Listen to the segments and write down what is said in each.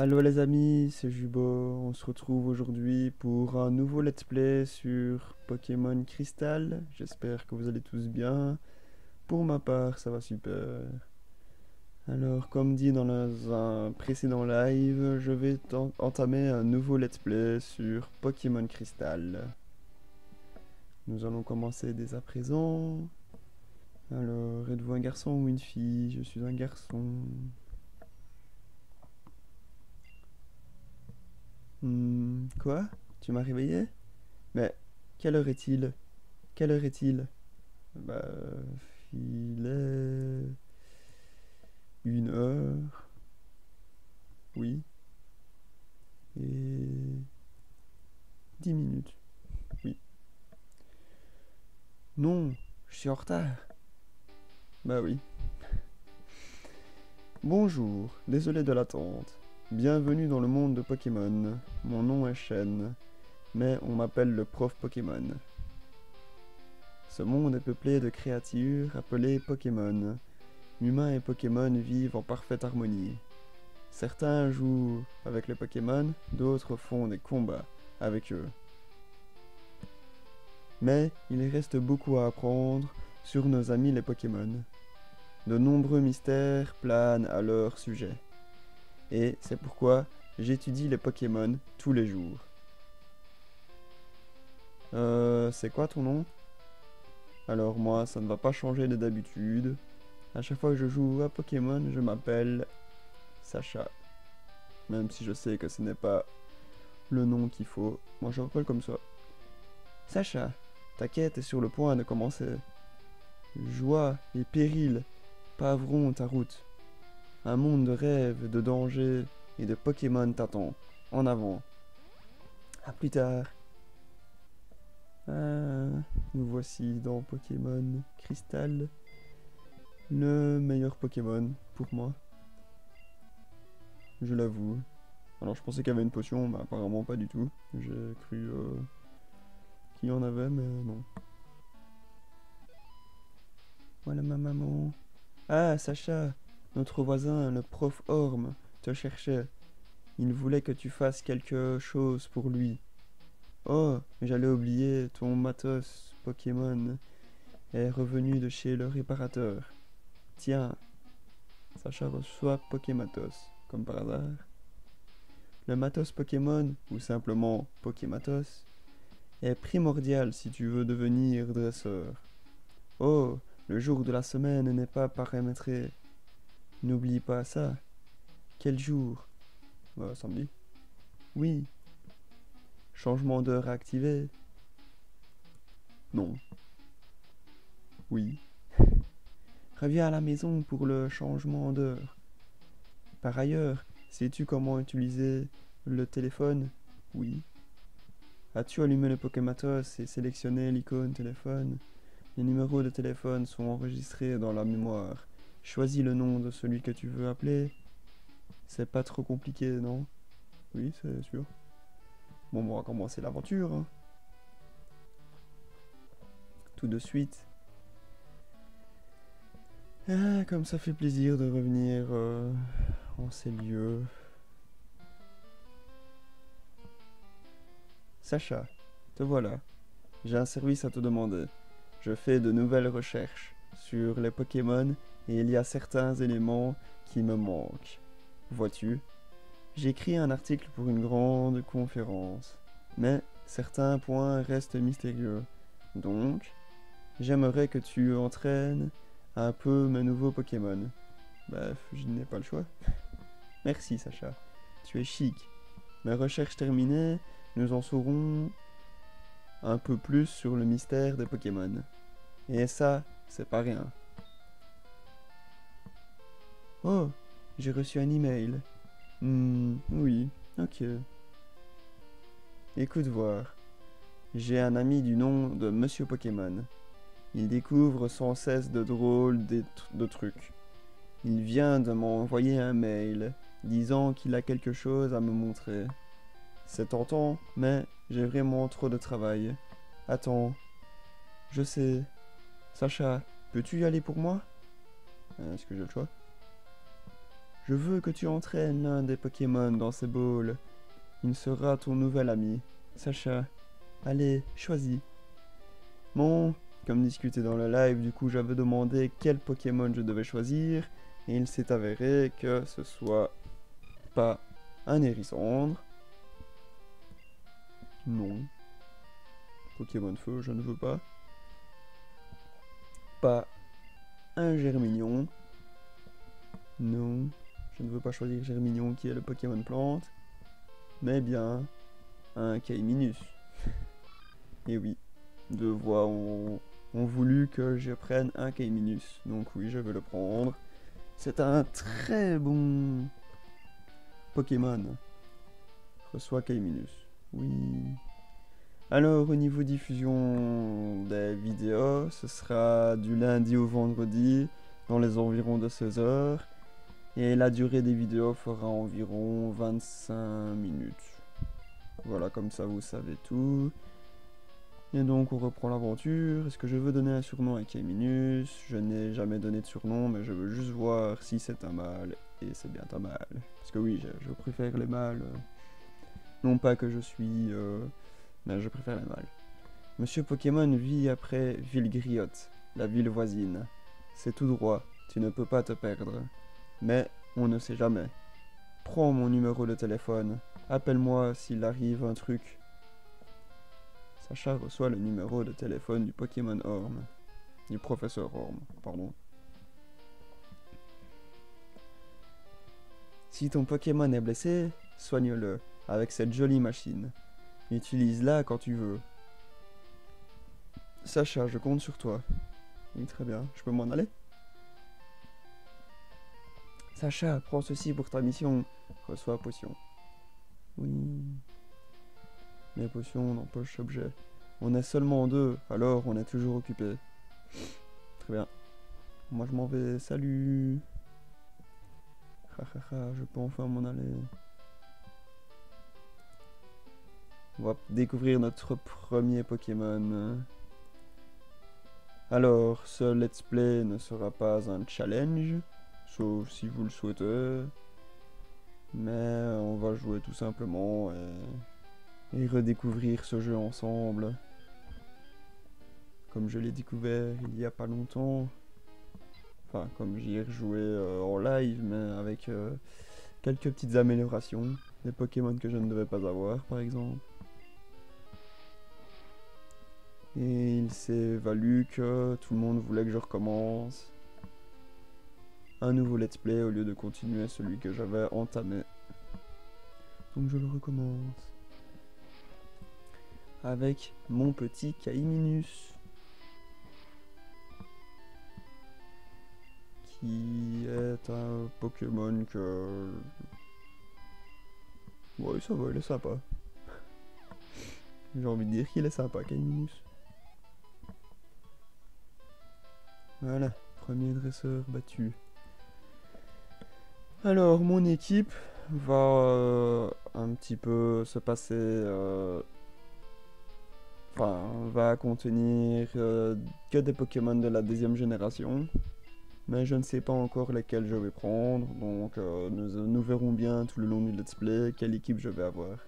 Allô les amis, c'est Jubo, on se retrouve aujourd'hui pour un nouveau let's play sur Pokémon Crystal. J'espère que vous allez tous bien. Pour ma part, ça va super. Alors, comme dit dans un précédent live, je vais entamer un nouveau let's play sur Pokémon Crystal. Nous allons commencer dès à présent. Alors, êtes-vous un garçon ou une fille? Je suis un garçon. Quoi? Tu m'as réveillé? Mais quelle heure est-il? Quelle heure est-il? Bah, il est 1 heure, oui, et 10 minutes, oui. Non, je suis en retard. Bah oui. Bonjour, désolé de l'attente. Bienvenue dans le monde de Pokémon. Mon nom est Shen, mais on m'appelle le prof Pokémon. Ce monde est peuplé de créatures appelées Pokémon. Humains et Pokémon vivent en parfaite harmonie. Certains jouent avec les Pokémon, d'autres font des combats avec eux. Mais il reste beaucoup à apprendre sur nos amis les Pokémon. De nombreux mystères planent à leur sujet. Et c'est pourquoi j'étudie les Pokémon tous les jours. C'est quoi ton nom? Alors moi, ça ne va pas changer de d'habitude. À chaque fois que je joue à Pokémon, je m'appelle Sacha. Même si je sais que ce n'est pas le nom qu'il faut, moi je m'appelle comme ça. Sacha, ta quête est sur le point de commencer. Joie et péril paveront ta route. Un monde de rêves, de dangers et de Pokémon t'attend. En avant. À plus tard. Ah, nous voici dans Pokémon Crystal. Le meilleur Pokémon pour moi. Je l'avoue. Alors je pensais qu'il y avait une potion, mais apparemment pas du tout. J'ai cru qu'il y en avait, mais non. Voilà ma maman. Ah, Sacha, notre voisin, le prof Orm, te cherchait. Il voulait que tu fasses quelque chose pour lui. Oh, j'allais oublier, ton matos Pokémon est revenu de chez le réparateur. Tiens, Sacha reçoit Pokématos, comme par hasard. Le matos Pokémon, ou simplement Pokématos, est primordial si tu veux devenir dresseur. Oh, le jour de la semaine n'est pas paramétré. N'oublie pas ça. Quel jour? Samedi. Oui. Changement d'heure activé? Non. Oui. Reviens à la maison pour le changement d'heure. Par ailleurs, sais-tu comment utiliser le téléphone? Oui. As-tu allumé le Pokématos et sélectionné l'icône téléphone? Les numéros de téléphone sont enregistrés dans la mémoire. Choisis le nom de celui que tu veux appeler. C'est pas trop compliqué, non? Oui, c'est sûr. Bon, on va commencer l'aventure, hein. Tout de suite. Ah, comme ça fait plaisir de revenir en ces lieux. Sacha, te voilà. J'ai un service à te demander. Je fais de nouvelles recherches sur les Pokémon et il y a certains éléments qui me manquent. Vois-tu? J'écris un article pour une grande conférence, mais certains points restent mystérieux. Donc, j'aimerais que tu entraînes un peu mes nouveaux Pokémon. Bref, je n'ai pas le choix. Merci Sacha, tu es chic. Mes recherches terminées, nous en saurons un peu plus sur le mystère des Pokémon. Et ça, c'est pas rien. Oh, j'ai reçu un email. Oui, ok. Écoute voir. J'ai un ami du nom de Monsieur Pokémon. Il découvre sans cesse de drôles de trucs. Il vient de m'envoyer un mail disant qu'il a quelque chose à me montrer. C'est tentant, mais j'ai vraiment trop de travail. Attends, je sais. Sacha, peux-tu y aller pour moi? Est-ce que j'ai le choix? Je veux que tu entraînes l'un des Pokémon dans ces balls. Il sera ton nouvel ami. Sacha, allez, choisis. Bon, comme discuté dans le live, du coup j'avais demandé quel Pokémon je devais choisir, et il s'est avéré que ce soit pas un Hérissandre. Non. Pokémon Feu, je ne veux pas. Pas un Germignon. Non, je ne veux pas choisir Germignon qui est le Pokémon Plante. Mais bien un Kaiminus. Et oui, deux voix ont voulu que je prenne un Kaiminus. Donc oui, je vais le prendre. C'est un très bon Pokémon. Reçoit Kaiminus. Oui. Alors, au niveau diffusion des vidéos, ce sera du lundi au vendredi, dans les environs de 16 heures. Et la durée des vidéos fera environ 25 minutes. Voilà, comme ça vous savez tout. Et donc on reprend l'aventure. Est-ce que je veux donner un surnom à Kaiminus? Je n'ai jamais donné de surnom, mais je veux juste voir si c'est un mâle. Et c'est bien un mâle. Parce que oui, je préfère les mâles. Non pas que je suis... mais je préfère les mâles. Monsieur Pokémon vit après Vilgriotte, la ville voisine. C'est tout droit, tu ne peux pas te perdre. Mais on ne sait jamais. Prends mon numéro de téléphone. Appelle-moi s'il arrive un truc. Sacha reçoit le numéro de téléphone du Pokémon Orm. Du professeur Orm, pardon. Si ton Pokémon est blessé, soigne-le avec cette jolie machine. Utilise-la quand tu veux. Sacha, je compte sur toi. Oui, très bien. Je peux m'en aller? Sacha, prends ceci pour ta mission. Reçois potion. Oui. Les potions n'empochent objet. On est seulement deux, alors on est toujours occupé. Très bien. Moi je m'en vais. Salut. Je peux enfin m'en aller. On va découvrir notre premier Pokémon. Alors, ce let's play ne sera pas un challenge, sauf si vous le souhaitez. Mais on va jouer tout simplement et redécouvrir ce jeu ensemble. Comme je l'ai découvert il y a pas longtemps. Enfin, comme j'y ai rejoué en live, mais avec quelques petites améliorations. Des Pokémon que je ne devais pas avoir, par exemple. Et il s'est valu que tout le monde voulait que je recommence un nouveau let's play au lieu de continuer celui que j'avais entamé. Donc je le recommence. Avec mon petit Kaiminus. Qui est un Pokémon que... Ouais, ça va, il est sympa. J'ai envie de dire qu'il est sympa, Kaiminus. Voilà, premier dresseur battu. Alors, mon équipe va un petit peu se passer... Enfin, va contenir que des Pokémon de la deuxième génération. Mais je ne sais pas encore lesquels je vais prendre, donc nous verrons bien tout le long du let's play quelle équipe je vais avoir.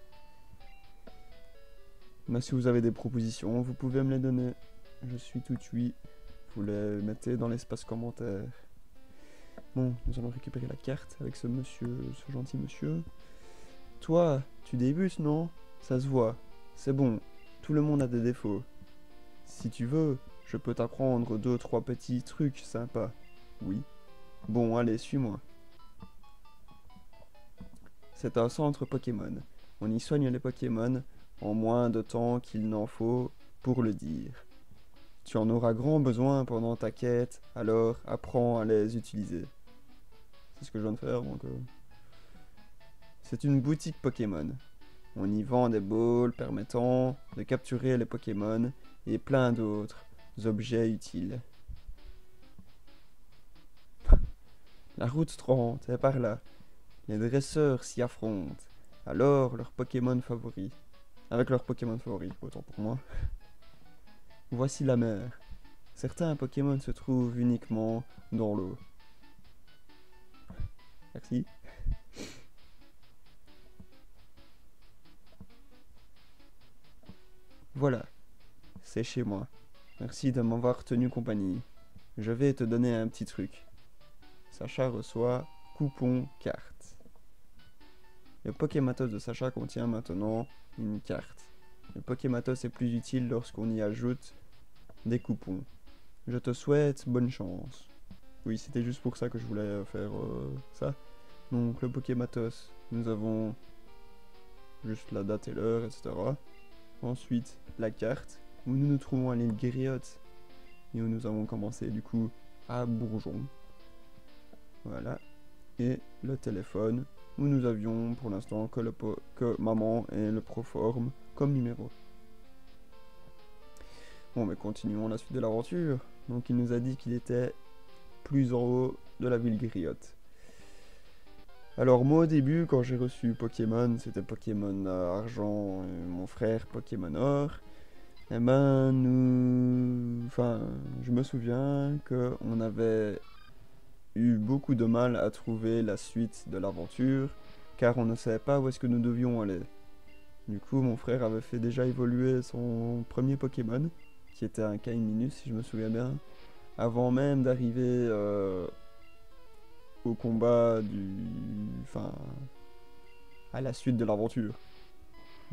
Mais si vous avez des propositions, vous pouvez me les donner. Je suis tout oui. Vous les mettez dans l'espace commentaire. Bon, nous allons récupérer la carte avec ce monsieur, ce gentil monsieur. Toi, tu débutes, non? Ça se voit. C'est bon, tout le monde a des défauts. Si tu veux, je peux t'apprendre 2-3 petits trucs sympas. Oui. Bon, allez, suis-moi. C'est un centre Pokémon. On y soigne les Pokémon en moins de temps qu'il n'en faut pour le dire. Tu en auras grand besoin pendant ta quête, alors apprends à les utiliser. C'est ce que je viens de faire, donc... C'est une boutique Pokémon. On y vend des balls permettant de capturer les Pokémon et plein d'autres objets utiles. La route 30 est par là. Les dresseurs s'y affrontent. Alors, leurs Pokémon favoris. Avec leurs Pokémon favoris, autant pour moi. Voici la mer. Certains Pokémon se trouvent uniquement dans l'eau. Merci. Voilà, c'est chez moi. Merci de m'avoir tenu compagnie. Je vais te donner un petit truc. Sacha reçoit coupon carte. Le Pokématos de Sacha contient maintenant une carte. Le Pokématos est plus utile lorsqu'on y ajoute des coupons. Je te souhaite bonne chance. Oui, c'était juste pour ça que je voulais faire ça. Donc le Pokématos, nous avons juste la date et l'heure, etc. Ensuite, la carte, où nous nous trouvons à l'île Guériotte, et où nous avons commencé du coup à Bourgeon. Voilà. Et le téléphone, où nous avions pour l'instant que maman et le proforme comme numéro. Bon, mais continuons la suite de l'aventure. Donc il nous a dit qu'il était plus en haut de la ville Griotte. Alors moi au début, quand j'ai reçu Pokémon, c'était Pokémon Argent et mon frère Pokémon Or. Et ben je me souviens qu'on avait eu beaucoup de mal à trouver la suite de l'aventure, car on ne savait pas où est-ce que nous devions aller. Du coup, mon frère avait fait déjà évoluer son premier Pokémon, qui était un Kaiminus si je me souviens bien, avant même d'arriver au combat à la suite de l'aventure.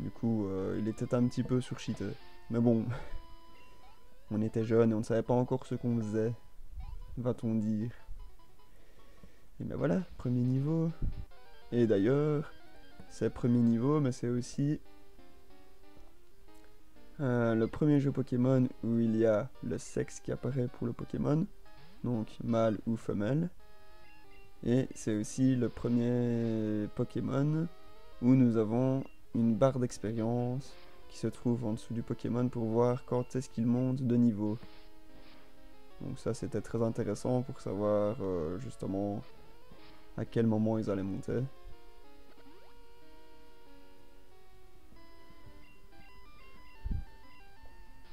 Du coup, il était un petit peu surcheaté. Mais bon, on était jeunes et on ne savait pas encore ce qu'on faisait, va-t-on dire. Et ben voilà, premier niveau. Et d'ailleurs, c'est premier niveau, mais c'est aussi le premier jeu Pokémon où il y a le sexe qui apparaît pour le Pokémon, donc mâle ou femelle. Et c'est aussi le premier Pokémon où nous avons une barre d'expérience qui se trouve en dessous du Pokémon pour voir quand est-ce qu'il monte de niveau. Donc ça c'était très intéressant pour savoir justement à quel moment ils allaient monter.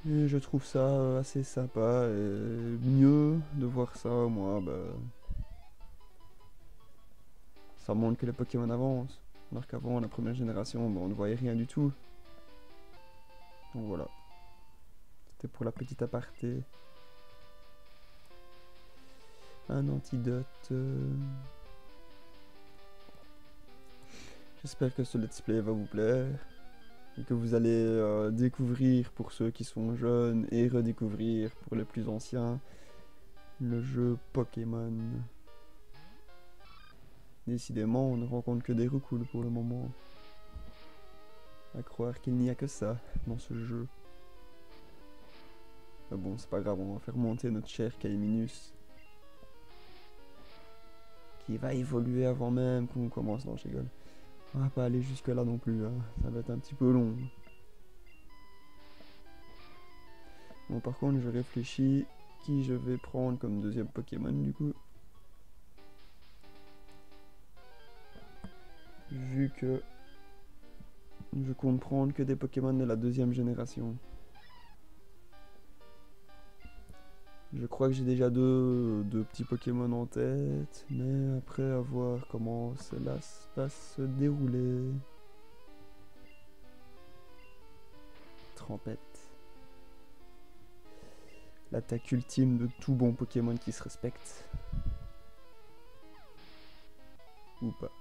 Et je trouve ça assez sympa et mieux de voir ça, moi, ça montre que les Pokémon avancent. Alors qu'avant, la première génération, on ne voyait rien du tout. Donc voilà. C'était pour la petite aparté. Un antidote. J'espère que ce let's play va vous plaire. Et que vous allez découvrir pour ceux qui sont jeunes et redécouvrir pour les plus anciens le jeu Pokémon. Décidément, on ne rencontre que des recouls pour le moment. À croire qu'il n'y a que ça dans ce jeu. Mais bon, c'est pas grave, on va faire monter notre cher Kaiminus. Qui va évoluer avant même qu'on commence. Non, je rigole. On va pas aller jusque là non plus, hein. Ça va être un petit peu long. Bon, par contre, je réfléchis qui je vais prendre comme deuxième Pokémon du coup. Vu que je compte prendre que des Pokémon de la deuxième génération. Je crois que j'ai déjà deux petits Pokémon en tête, mais après à voir comment cela va se dérouler. Trempette. L'attaque ultime de tout bon Pokémon qui se respecte. Ou pas.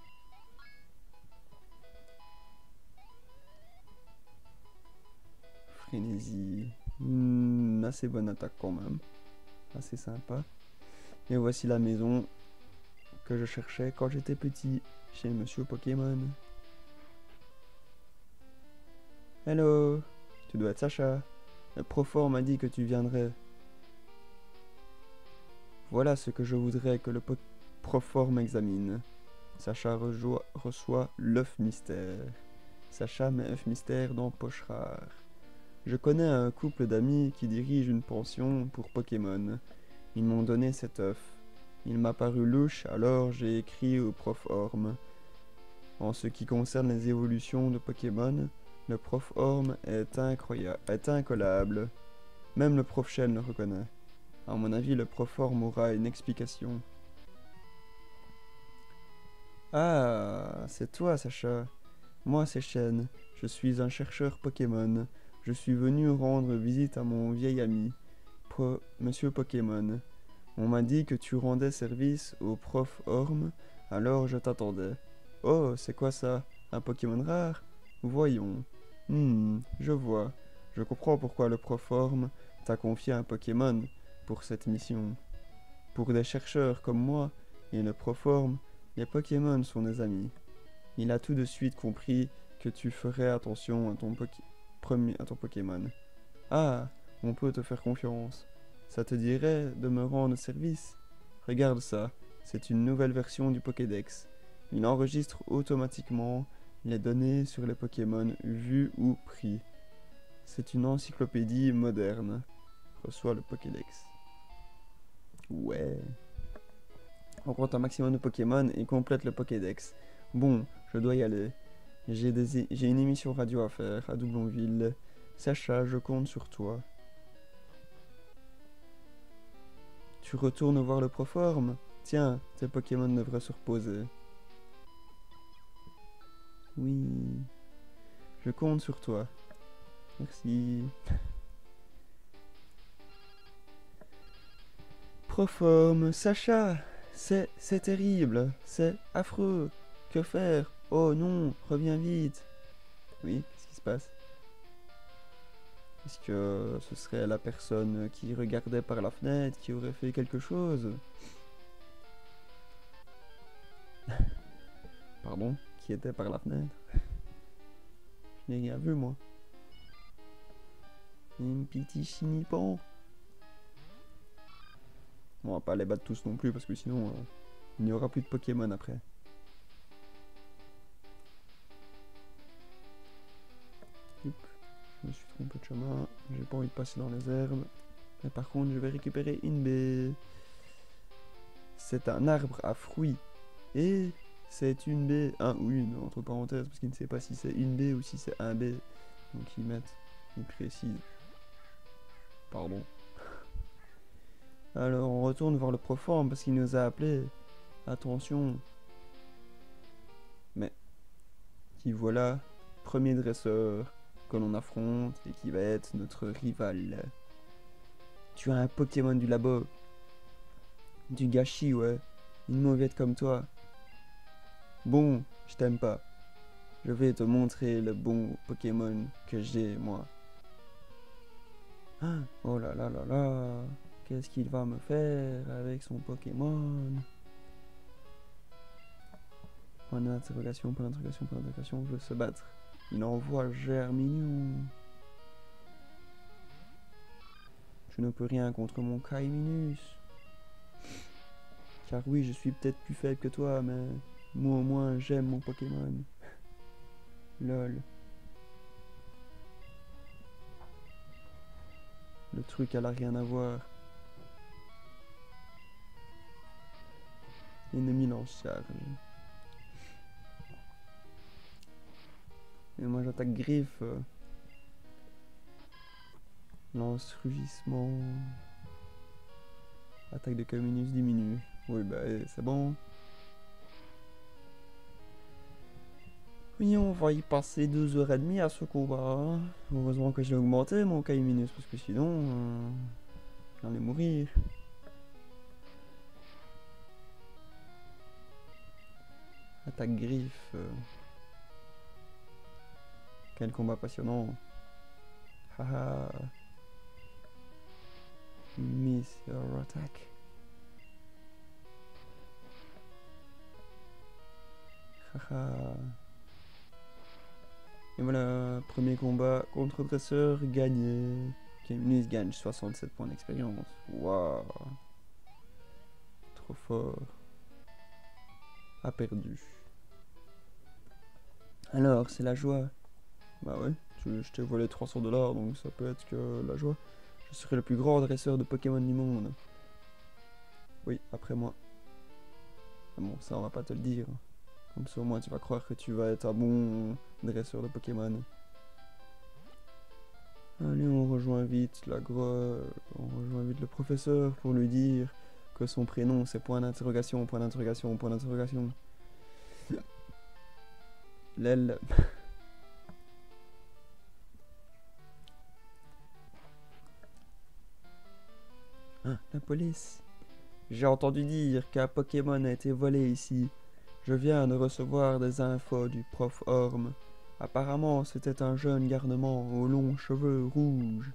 Frénésie. Une assez bonne attaque quand même. Assez sympa. Et voici la maison que je cherchais quand j'étais petit, chez Monsieur Pokémon. Hello, tu dois être Sacha. Le profor m'a dit que tu viendrais. Voilà ce que je voudrais que le profor m'examine. Sacha reçoit l'œuf mystère. Sacha met œuf mystère dans poche rare. Je connais un couple d'amis qui dirige une pension pour Pokémon. Ils m'ont donné cet œuf. Il m'a paru louche, alors j'ai écrit au prof Orme. En ce qui concerne les évolutions de Pokémon, le prof Orme est incollable. Même le prof Shell le reconnaît. À mon avis, le prof Orme aura une explication. Ah, c'est toi, Sacha. Moi, c'est Shen. Je suis un chercheur Pokémon. Je suis venu rendre visite à mon vieil ami, Monsieur Pokémon. On m'a dit que tu rendais service au prof Orm, alors je t'attendais. Oh, c'est quoi ça? Un Pokémon rare? Voyons. Je vois. Je comprends pourquoi le prof Orm t'a confié un Pokémon pour cette mission. Pour des chercheurs comme moi et le prof Orm, les Pokémon sont des amis. Il a tout de suite compris que tu ferais attention à ton Pokémon. Ah, on peut te faire confiance. Ça te dirait de me rendre service? Regarde ça, c'est une nouvelle version du Pokédex. Il enregistre automatiquement les données sur les Pokémon vus ou pris. C'est une encyclopédie moderne. Reçois le Pokédex. Ouais. On compte un maximum de Pokémon et complète le Pokédex. Bon, je dois y aller. J'ai une émission radio à faire à Doublonville. Sacha, je compte sur toi. Tu retournes voir le Proforme? Tiens, tes Pokémon devraient se reposer. Oui. Je compte sur toi. Merci. Proforme, Sacha! C'est terrible. C'est affreux. Que faire? Oh non, reviens vite. Oui, qu'est-ce qui se passe? Est-ce que ce serait la personne qui regardait par la fenêtre qui aurait fait quelque chose? Pardon? Qui était par la fenêtre? Je n'ai rien vu, moi. Un petit chinipan. Bon, on va pas les battre tous non plus, parce que sinon, il n'y aura plus de Pokémon après. Oups, je me suis trompé de chemin. J'ai pas envie de passer dans les herbes. Mais par contre, je vais récupérer une baie. C'est un arbre à fruits. Et c'est une baie. Un ou une, entre parenthèses, parce qu'il ne sait pas si c'est une baie ou si c'est un baie. Donc ils mettent, ils précisent. Pardon. Alors on retourne voir le proforme parce qu'il nous a appelé. Attention. Mais qui voilà, premier dresseur que l'on affronte et qui va être notre rival. Tu as un Pokémon du labo. Du gâchis, ouais. Une mauvaise comme toi. Bon, je t'aime pas. Je vais te montrer le bon Pokémon que j'ai, moi. Ah, oh là là là là. Qu'est-ce qu'il va me faire avec son Pokémon? Point d'interrogation, point d'interrogation, point d'interrogation, veut se battre. Il envoie Germignon. Je ne peux rien contre mon Kaiminus. Car oui, je suis peut-être plus faible que toi, mais moi au moins j'aime mon Pokémon. Lol. Le truc elle a rien à voir. Ennemi lance-charge. Et moi j'attaque griffe. Lance rugissement. Attaque de Kaiminus diminue. Oui bah c'est bon. Oui, on va y passer 2h30 à ce combat. Heureusement que j'ai augmenté mon Kaiminus parce que sinon j'allais mourir. Attaque griffe. Quel combat passionnant. Haha. Miss your attack. Haha. Et voilà, premier combat contre dresseur gagné. Kaiminus gagne 67 points d'expérience. Waouh. Trop fort. A perdu. Alors, c'est la joie. Bah ouais, je t'ai volé 300$, donc ça peut être que la joie. Je serai le plus grand dresseur de Pokémon du monde. Oui, après moi. Ah bon, ça on va pas te le dire. Comme ça au moins tu vas croire que tu vas être un bon dresseur de Pokémon. Allez, on rejoint vite la grotte. On rejoint vite le professeur pour lui dire que son prénom c'est point d'interrogation, point d'interrogation, point d'interrogation. l'aile. Ah, la police. J'ai entendu dire qu'un Pokémon a été volé ici. Je viens de recevoir des infos du prof Orm. Apparemment, c'était un jeune garnement aux longs cheveux rouges.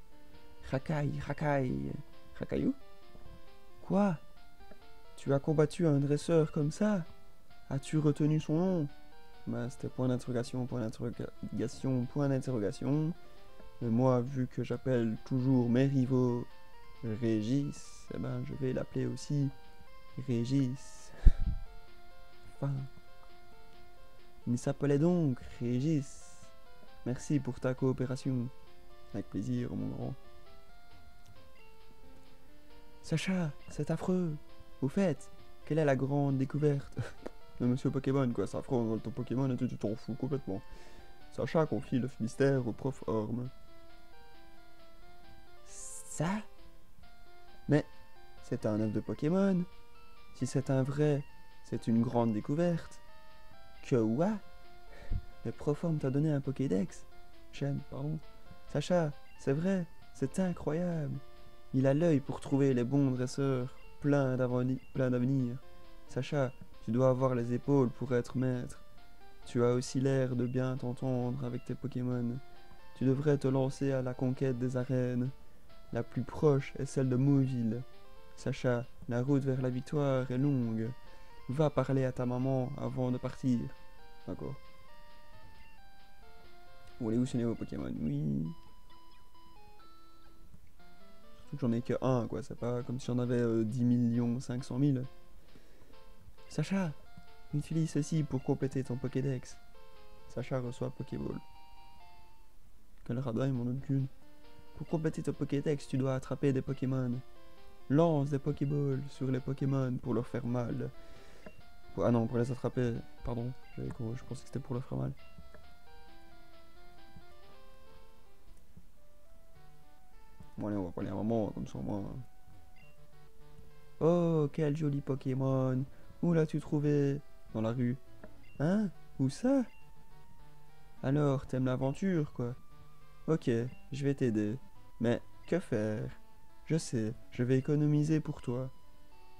Rakai. Rakayu? Quoi? Tu as combattu un dresseur comme ça? As-tu retenu son nom? Ben, c'était point d'interrogation, point d'interrogation, point d'interrogation. Mais moi, vu que j'appelle toujours mes rivaux Régis, eh ben, je vais l'appeler aussi Régis. Enfin, il s'appelait donc Régis. Merci pour ta coopération. Avec plaisir, mon grand. Sacha, c'est affreux. Au fait, quelle est la grande découverte de Monsieur Pokémon, quoi? C'est affreux, on vole ton Pokémon et tu t'en fous complètement. Sacha confie le mystère au prof Orm. Ça? Mais c'est un œuf de Pokémon. Si c'est un vrai, c'est une grande découverte. Que quoi? Le prof Orm t'a donné un Pokédex? J'aime, pardon. Sacha, c'est vrai, c'est incroyable. Il a l'œil pour trouver les bons dresseurs, plein d'avenir. Sacha, tu dois avoir les épaules pour être maître. Tu as aussi l'air de bien t'entendre avec tes Pokémon. Tu devrais te lancer à la conquête des arènes. La plus proche est celle de Mauville. Sacha, la route vers la victoire est longue. Va parler à ta maman avant de partir. D'accord. Vous voulez où vos Pokémon? Oui. Surtout que j'en ai que un, quoi. C'est pas comme si j'en avais 10 500 000. Sacha, utilise ceci pour compléter ton Pokédex. Sacha reçoit Pokéball. Quel radin, il m'en donne qu'une. Pour compléter ton Pokédex, tu dois attraper des Pokémon. Lance des Pokéballs sur les Pokémon pour leur faire mal. Ah non, pour les attraper. Pardon, je pensais que c'était pour leur faire mal. Bon allez, on va parler un moment, comme ça moi. Oh, quel joli Pokémon. Où l'as-tu trouvé? Dans la rue. Hein? Où ça? Alors, t'aimes l'aventure, quoi? Ok, je vais t'aider. Mais, que faire? Je sais, je vais économiser pour toi.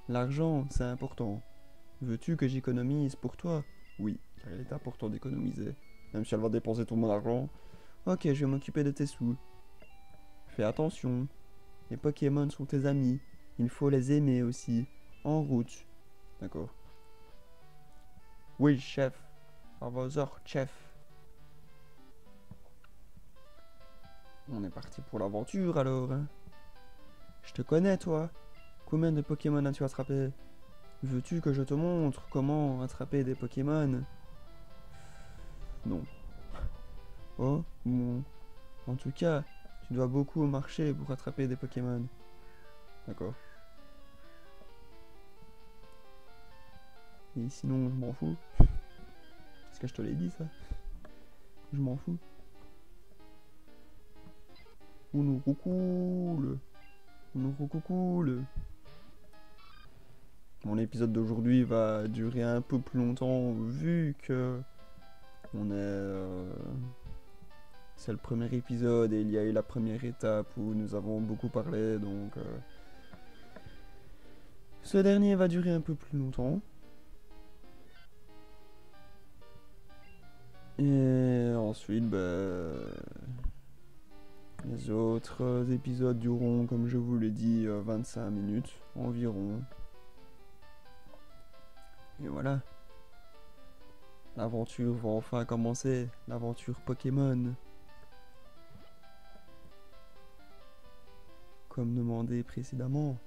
L'argent, c'est important. Veux-tu que j'économise pour toi? Oui, car il est important d'économiser. Même si elle va dépenser tout mon argent. Ok, je vais m'occuper de tes sous. Fais attention. Les Pokémon sont tes amis. Il faut les aimer aussi. En route. D'accord. Oui, chef. À vos ordres, chef. On est parti pour l'aventure alors, hein. Je te connais, toi. Combien de Pokémon as-tu attrapé? Veux-tu que je te montre comment attraper des Pokémon? Non. Oh, bon. En tout cas, tu dois beaucoup marcher pour attraper des Pokémon. D'accord. Et sinon, je m'en fous. Est-ce que je te l'ai dit, ça? Je m'en fous. On nous roucoule. On nous roucoule. Mon épisode d'aujourd'hui va durer un peu plus longtemps vu que on est... c'est le premier épisode et il y a eu la première étape où nous avons beaucoup parlé, donc... ce dernier va durer un peu plus longtemps. Et ensuite, les autres épisodes dureront, comme je vous l'ai dit, 25 minutes environ. Et voilà. L'aventure va enfin commencer. L'aventure Pokémon. Comme demandé précédemment.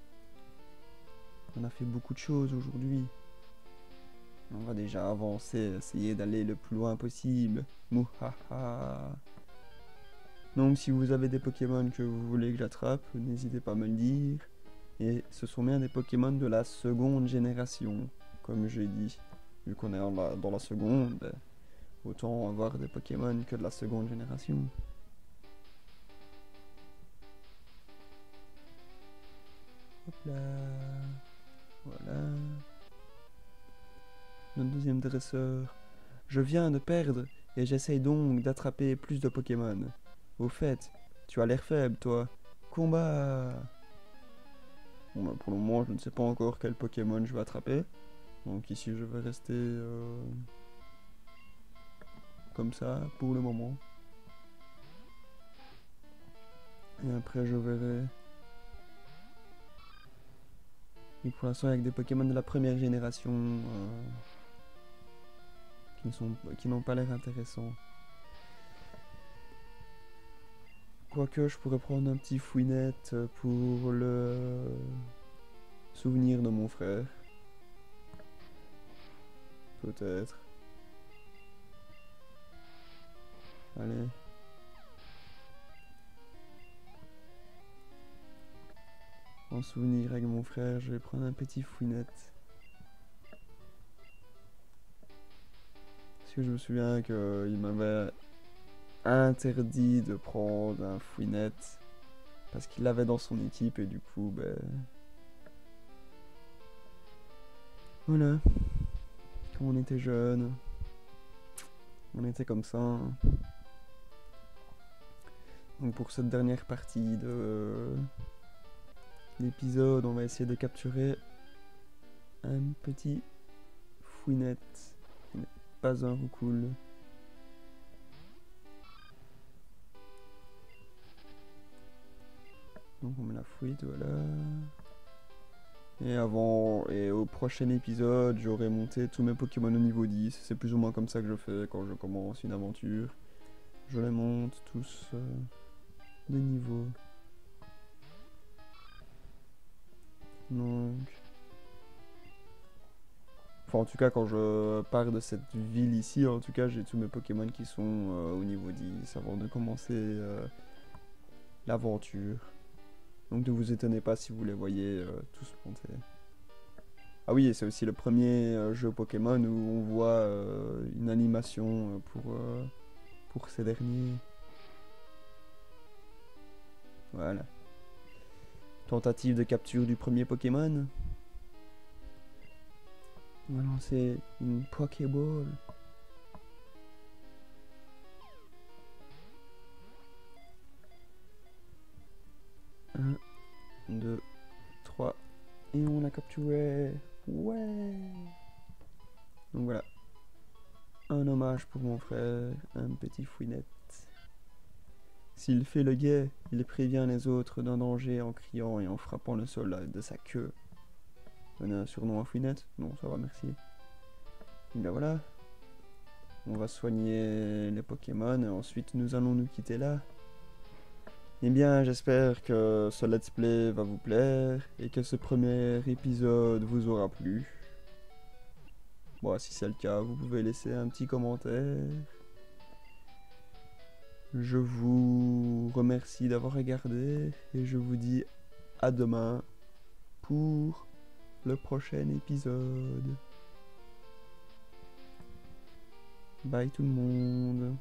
On a fait beaucoup de choses aujourd'hui. On va déjà avancer, essayer d'aller le plus loin possible. Mouhaha. Donc si vous avez des Pokémon que vous voulez que j'attrape, n'hésitez pas à me le dire. Et ce sont bien des Pokémon de la seconde génération, comme j'ai dit. Vu qu'on est dans la seconde, autant avoir des Pokémon que de la seconde génération. Hop là. Voilà. Notre deuxième dresseur. Je viens de perdre et j'essaye donc d'attraper plus de Pokémon. Au fait, tu as l'air faible, toi. Combat! Bon, bah, pour le moment, je ne sais pas encore quel Pokémon je vais attraper. Donc ici, je vais rester comme ça pour le moment. Et après, je verrai. Et pour l'instant, avec des Pokémon de la première génération qui n'ont pas l'air intéressants. Quoique, je pourrais prendre un petit fouinette pour le souvenir de mon frère. Peut-être. Allez. En souvenir avec mon frère, je vais prendre un petit fouinette. Parce que je me souviens qu'il m'avait interdit de prendre un fouinette. Parce qu'il l'avait dans son équipe et du coup, ben... Voilà. Quand on était jeune, on était comme ça. Donc pour cette dernière partie de l'épisode, on va essayer de capturer un petit fouinette qui n'est pas un roucoule. Donc on met la fouette, voilà. Et au prochain épisode, j'aurai monté tous mes Pokémon au niveau 10. C'est plus ou moins comme ça que je fais quand je commence une aventure. Je les monte tous de niveau. Donc... Enfin, en tout cas, quand je pars de cette ville ici, en tout cas, j'ai tous mes Pokémon qui sont au niveau 10 avant de commencer l'aventure. Donc ne vous étonnez pas si vous les voyez tous monter. Ah oui, et c'est aussi le premier jeu Pokémon où on voit une animation pour ces derniers. Voilà. Tentative de capture du premier Pokémon. On va lancer une Pokéball. 1, 2, 3. Et on l'a capturé. Ouais. Donc voilà. Un hommage pour mon frère, un petit fouinette. S'il fait le guet, il prévient les autres d'un danger en criant et en frappant le sol de sa queue. Donnez un surnom à fouinette? Non, ça va, merci. Et bien voilà. On va soigner les Pokémon et ensuite nous allons nous quitter là. Eh bien, j'espère que ce let's play va vous plaire et que ce premier épisode vous aura plu. Bon, si c'est le cas, vous pouvez laisser un petit commentaire. Je vous remercie d'avoir regardé et je vous dis à demain pour le prochain épisode. Bye tout le monde.